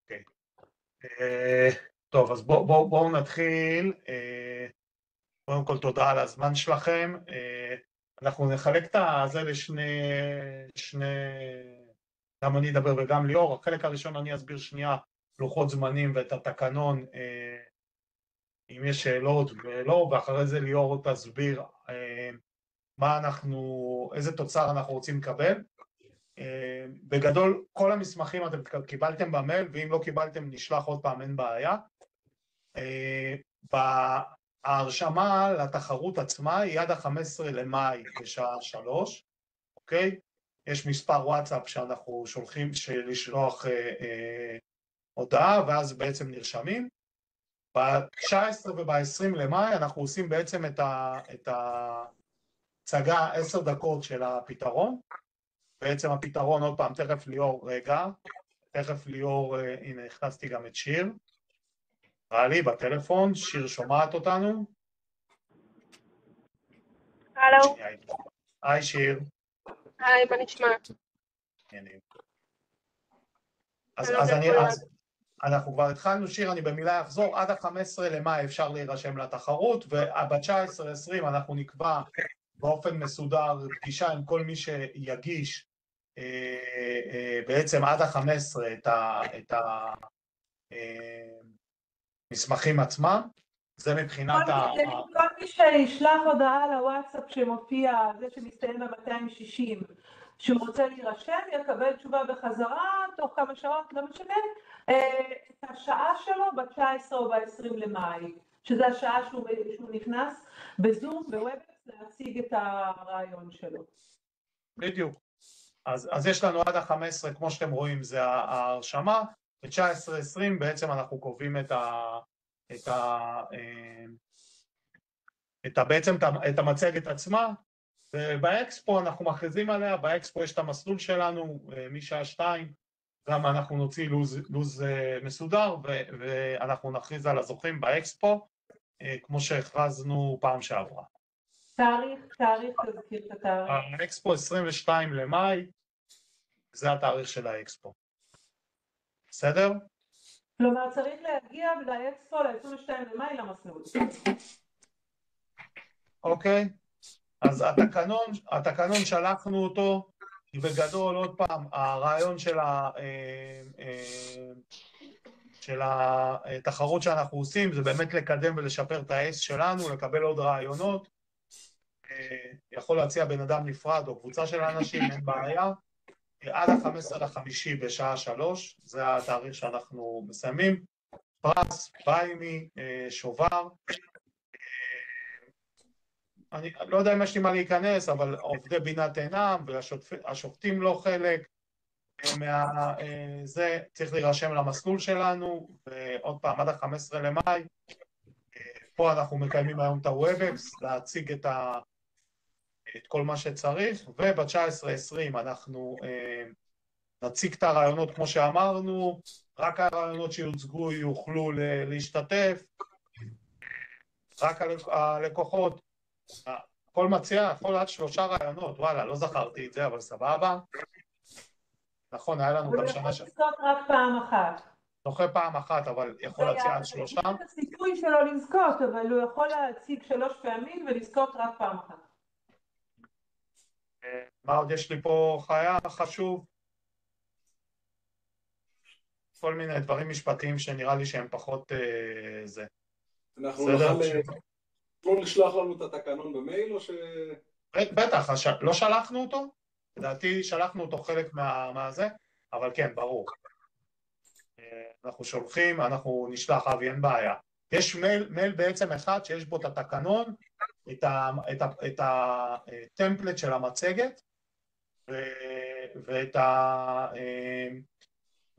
אוקיי. טוב, אז בואו נתחיל. קודם כל תודה על הזמן שלכם. אנחנו נחלק את זה לשני, גם אני אדבר וגם ליאור. החלק הראשון אני אסביר שנייה לוחות זמנים ואת התקנון, אם יש שאלות ולא, ואחרי זה ליאור תסביר איזה תוצר אנחנו רוצים לקבל. בגדול כל המסמכים אתם קיבלתם במייל, ואם לא קיבלתם נשלח עוד פעם, אין בעיה. ההרשמה לתחרות עצמה היא עד ה-15 למאי בשעה 3, אוקיי? יש מספר וואטסאפ שאנחנו שולחים לשלוח הודעה, ואז בעצם נרשמים. ב-19 וב-20 למאי אנחנו עושים בעצם את ההצגה 10 דקות של הפתרון. בעצם הפתרון, עוד פעם, תכף ליאור, הנה הכנסתי גם את שיר. רעלי בטלפון, שיר שומעת אותנו? הלו. היי שיר. היי, מה נשמע? אז אנחנו כבר התחלנו, שיר, אני במילה אחזור, עד ה-15 למאי אפשר להירשם לתחרות, וב-19-20 אנחנו נקבע באופן מסודר פגישה עם כל מי שיגיש בעצם עד ה-15 את המסמכים עצמם. זה מבחינת כל מי שישלח הודעה לוואטסאפ שמופיע, זה שמסתיים ב-260, שהוא רוצה להירשם, יקבל תשובה בחזרה, תוך כמה שעות, לא משנה, את השעה שלו ב-19 או ב-20 למאי, שזה השעה שהוא נכנס בזום, בוובקס, להציג את הרעיון שלו. בדיוק. אז יש לנו עד ה-15, כמו שאתם רואים, זה ההרשמה, ב-19-20 בעצם אנחנו קובעים את המצגת עצמה, ובאקספו אנחנו מכריזים עליה. באקספו יש את המסלול שלנו משעה 2, גם אנחנו נוציא לוז מסודר, ואנחנו נכריז על הזוכים באקספו, כמו שהכרזנו פעם שעברה. תאריך, תזכיר את התאריך. האקספו 22 למאי, זה התאריך של האקספו. בסדר? כלומר, צריך להגיע לאקספו ל-22 למאי למסלול. אוקיי, אז התקנון שלחנו אותו, בגדול, עוד פעם, הרעיון של התחרות שאנחנו עושים, זה באמת לקדם ולשפר את ה-S שלנו, לקבל עוד רעיונות, יכול להציע בן אדם נפרד או קבוצה של אנשים, אין בעיה, עד ה-15/5 בשעה 3, זה התאריך שאנחנו מסיימים. פרס, ביימי, שובר, אני לא יודע אם יש לי מה להיכנס, אבל עובדי בינת עינם והשופטים לא חלק זה, צריך להירשם למסלול שלנו, ועוד פעם עד ה-15 למאי, פה אנחנו מקיימים היום את הוובקס, להציג את כל מה שצריך, וב-19-20 אנחנו נציג את הרעיונות כמו שאמרנו, רק הרעיונות שיוצגו יוכלו להשתתף, רק הלקוחות, כל מציע יכול עד 3 רעיונות, וואלה, לא זכרתי את זה, אבל סבבה. נכון, היה לנו גם שנה הוא יכול לזכות רק פעם אחת. זוכה פעם אחת, אבל יכול להציע עד 3. זה את הסיכוי שלו לזכות, אבל הוא יכול להציג 3 פעמים ולזכות רק פעם אחת. מה עוד יש לי פה חיה חשוב? כל מיני דברים משפטיים שנראה לי שהם פחות זה. אנחנו נוכל לשלוח לנו את התקנון במייל או ש... בטח, לא שלחנו אותו? לדעתי שלחנו אותו חלק מהזה, אבל כן, ברור. אנחנו שולחים, אנחנו נשלח, אבי, אין בעיה. יש מייל בעצם אחד שיש בו את התקנון, את הטמפלט של המצגת,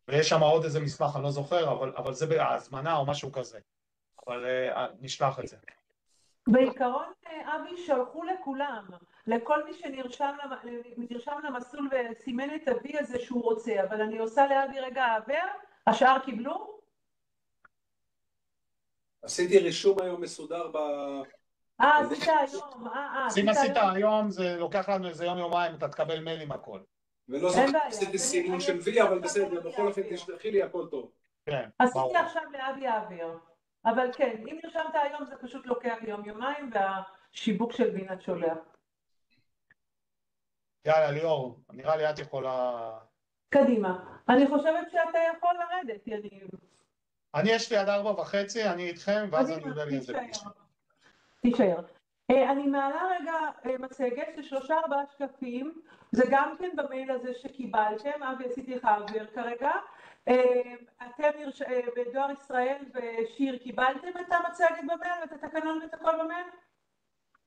ויש שם עוד איזה מסמך, אני לא זוכר, אבל זה בהזמנה או משהו כזה. אבל נשלח את זה. בעיקרון, אבי, שלחו לכולם, לכל מי שנרשם למסלול וסימן את אבי הזה שהוא רוצה, אבל אני עושה לאבי רגע העבר, השאר קיבלו? עשיתי רישום היום מסודר עשית היום, אם עשית היום, זה לוקח לנו איזה יום-יומיים, אתה תקבל מייל עם הכל. ולא עשיתי סימון של וי, אבל בסדר, בכל אופן תשלחי לי הכל טוב. כן, עשיתי ברור. עכשיו לאבי אוויר, אבל כן, אם נרשמת היום זה פשוט לוקח יום-יומיים והשיווק של בינת שולח. יאללה, ליאור, נראה לי את יכולה... קדימה. אני חושבת שאתה יכול לרדת, יניב. יש לי עד 4:30, אני איתכם, ואז אני קדימה, יודע לי איזה פגישה. תישאר. אני מעלה רגע מצגת של 3-4 שקפים, זה גם כן במייל הזה שקיבלתם, אבי עשיתי לך העביר כרגע. אתם בדואר ישראל ושיר קיבלתם את המצגת במייל ואת התקנון ואת הכל במייל?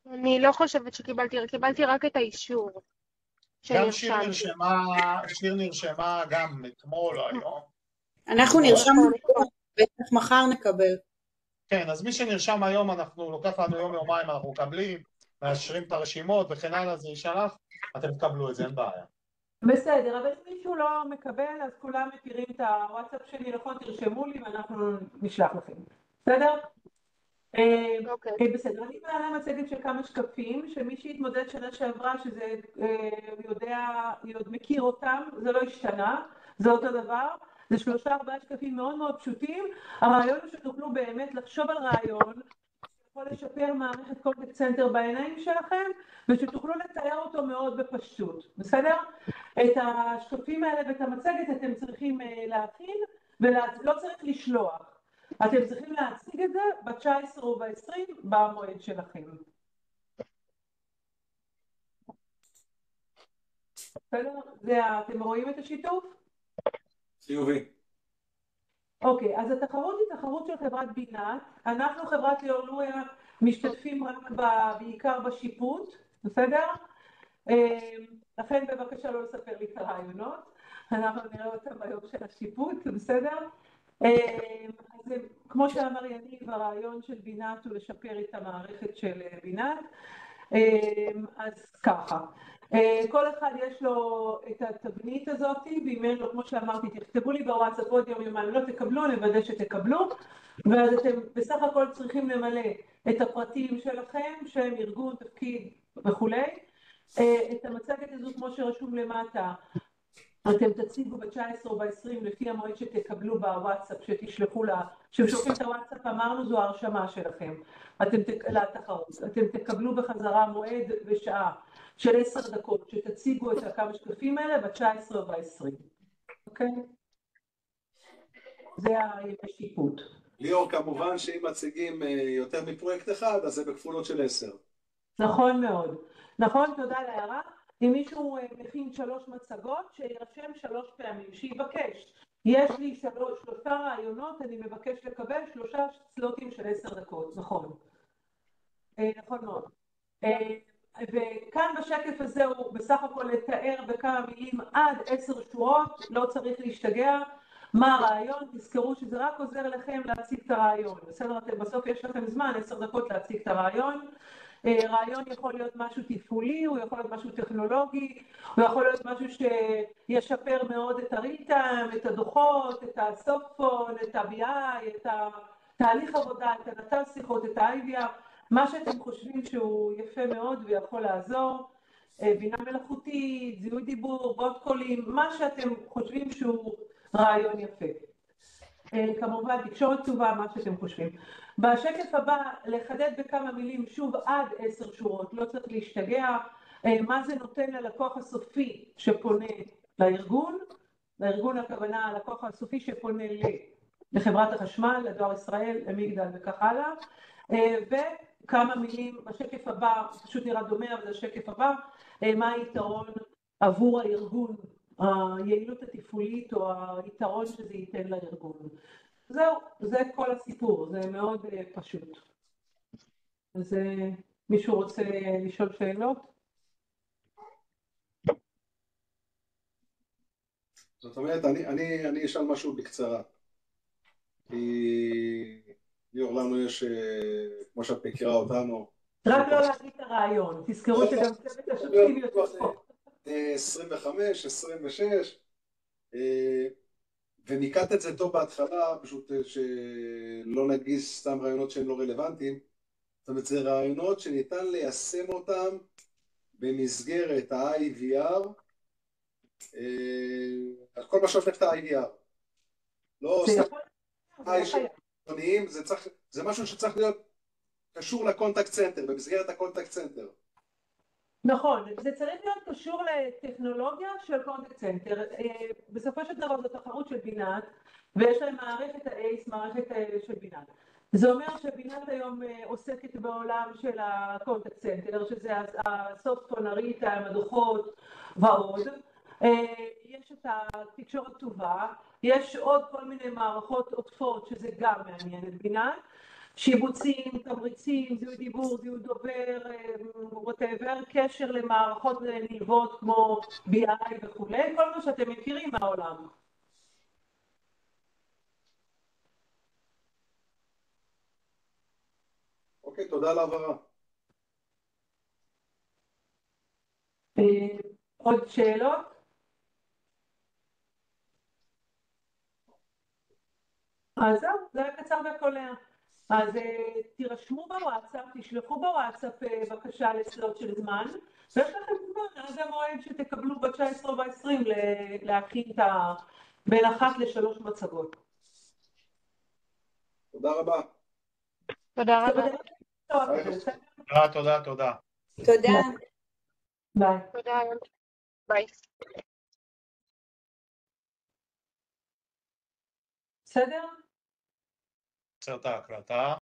אני לא חושבת קיבלתי רק את האישור גם שיר שנרשמתי. נרשמה גם אתמול או היום. אנחנו נרשמנו, בטח מחר נקבל. כן, אז מי שנרשם היום, לוקח לנו יום-יומיים, אנחנו מקבלים, מאשרים את הרשימות וכן הלאה, זה יישלח, אתם תקבלו את זה, אין בעיה. בסדר, אבל אם מישהו לא מקבל, אז כולם מכירים את הוואטסאפ שלי, נכון? תרשמו לי ואנחנו נשלח לכם. בסדר? אוקיי. בסדר, אני מעלה מצגת של כמה שקפים, שמי שהתמודד שנה שעברה, שזה עוד מכיר אותם, זה לא השתנה, זה אותו דבר, זה 3-4 שקפים מאוד מאוד פשוטים, הרעיון הוא שתוכלו באמת לחשוב על רעיון, יכול לשפר מערכת קונטקט סנטר בעיניים שלכם, ושתוכלו לתאר אותו מאוד בפשטות, בסדר? את השקפים האלה ואת המצגת אתם צריכים להכין, ולא צריך לשלוח. אתם צריכים להציג את זה ב-19 או ב-20 במועד שלכם. בסדר? אתם רואים את השיתוף? חיובי. אוקיי, אז התחרות היא תחרות של חברת בינת. אנחנו חברת ליאור לוריא משתתפים רק בעיקר בשיפוט, בסדר? לכן בבקשה לא לספר לי את הרעיונות, אנחנו נראה אותם ביום של השיפוט, בסדר? אז כמו שאמר יניב, הרעיון של בינת הוא לשפר את המערכת של בינת, אז ככה, כל אחד יש לו את התבנית הזאת, ואם אין לו, כמו שאמרתי, תכתבו לי בוואטסאפ עוד יום-יומיים, לא תקבלו, נוודא שתקבלו, ואז אתם בסך הכל צריכים למלא את הפרטים שלכם, שם, ארגון, תפקיד וכולי. את המצגת הזו, כמו שרשום למטה, אתם תציגו ב-19 או ב-20 לפי המועד שתקבלו בוואטסאפ, שתשלחו לה, כששולחים את הוואטסאפ אמרנו זו ההרשמה שלכם, לתחרות. אתם תקבלו בחזרה מועד ושעה של 10 דקות, שתציגו את כמה שקפים האלה ב-19 או ב-20. אוקיי? זה השיפוט. ליאור, כמובן שאם מציגים יותר מפרויקט אחד, אז זה בכפולות של 10. נכון מאוד. נכון, תודה על ההערה. אם מישהו מכין 3 מצגות, שירשם 3 פעמים, שיבקש. יש לי 3 רעיונות, אני מבקש לקבל 3 סלוטים של 10 דקות, נכון. נכון מאוד. וכאן בשקף הזה הוא בסך הכל לתאר בכמה מילים עד 10 שורות, לא צריך להשתגע. מה הרעיון? תזכרו שזה רק עוזר לכם להציג את הרעיון. בסדר, בסוף יש לכם זמן, 10 דקות להציג את הרעיון. רעיון יכול להיות משהו תפעולי, הוא יכול להיות משהו טכנולוגי, הוא יכול להיות משהו שישפר מאוד את הריטם, את הדוחות, את הסופטפון, את ה-BI, את התהליך עבודה, את הנתב שיחות, את ה-IVR, מה שאתם חושבים שהוא יפה מאוד ויכול לעזור, בינה מלאכותית, זיהוי דיבור, בוט קולים, מה שאתם חושבים שהוא רעיון יפה. כמובן תקשורת כתובה, מה שאתם חושבים. בשקף הבא לחדד בכמה מילים, שוב עד 10 שורות, לא צריך להשתגע, מה זה נותן ללקוח הסופי שפונה לארגון, לארגון הכוונה הלקוח הסופי שפונה לחברת החשמל, לדואר ישראל, למגדל וכך הלאה, וכמה מילים בשקף הבא, פשוט נראה דומה אבל זה השקף הבא, מה היתרון עבור הארגון, היעילות התפעולית או היתרון שזה ייתן לארגון. זהו, זה כל הסיפור, זה מאוד פשוט. אז מישהו רוצה לשאול שאלות? זאת אומרת, אני אשאל משהו בקצרה. כי ליאור, לנו יש, כמו שאת מכירה אותנו, רק לא להגיד את הרעיון, תזכרו שגם צוות השותפים יותר פה. 25, 26, וניקט את זה טוב בהתחלה, פשוט שלא נגיש סתם רעיונות שהם לא רלוונטיים. זאת אומרת, זה רעיונות שניתן ליישם אותם במסגרת ה-IVR, על כל מה שהופך את ה-IVR. לא זה סתם... יכול להיות חיצוניים, זה משהו שצריך להיות קשור לקונטקט סנטר, במסגרת הקונטקט סנטר. נכון, זה צריך להיות קשור לטכנולוגיה של קונטקט סנטר. בסופו של דבר זו תחרות של בינת, ויש להם מערכת ה-ACE, מערכת של בינת. זה אומר שבינת היום עוסקת בעולם של הקונטקט סנטר, שזה הסופטפון, הריטיים, הדוחות ועוד. יש את התקשורת טובה, יש עוד כל מיני מערכות עוטפות שזה גם מעניין את בינת. שיבוצים, תמריצים, זיהוי דיבור, זיהוי דובר, whatever, קשר למערכות נלוות כמו BI וכולי, כל מה שאתם מכירים מהעולם. אוקיי, תודה על ההבהרה. עוד שאלות? אז זהו, זה היה קצר וקולע. אז תירשמו בוואטסאפ, תשלחו בוואטסאפ בקשה לסלוט של זמן, ויש לכם זמן עד המועד שתקבלו ב-19 וב-20 להכין בין 1 ל3 מצגות. תודה רבה. תודה רבה. תודה. תודה. ביי. תודה. ביי. בסדר? עוצר את ההקלטה.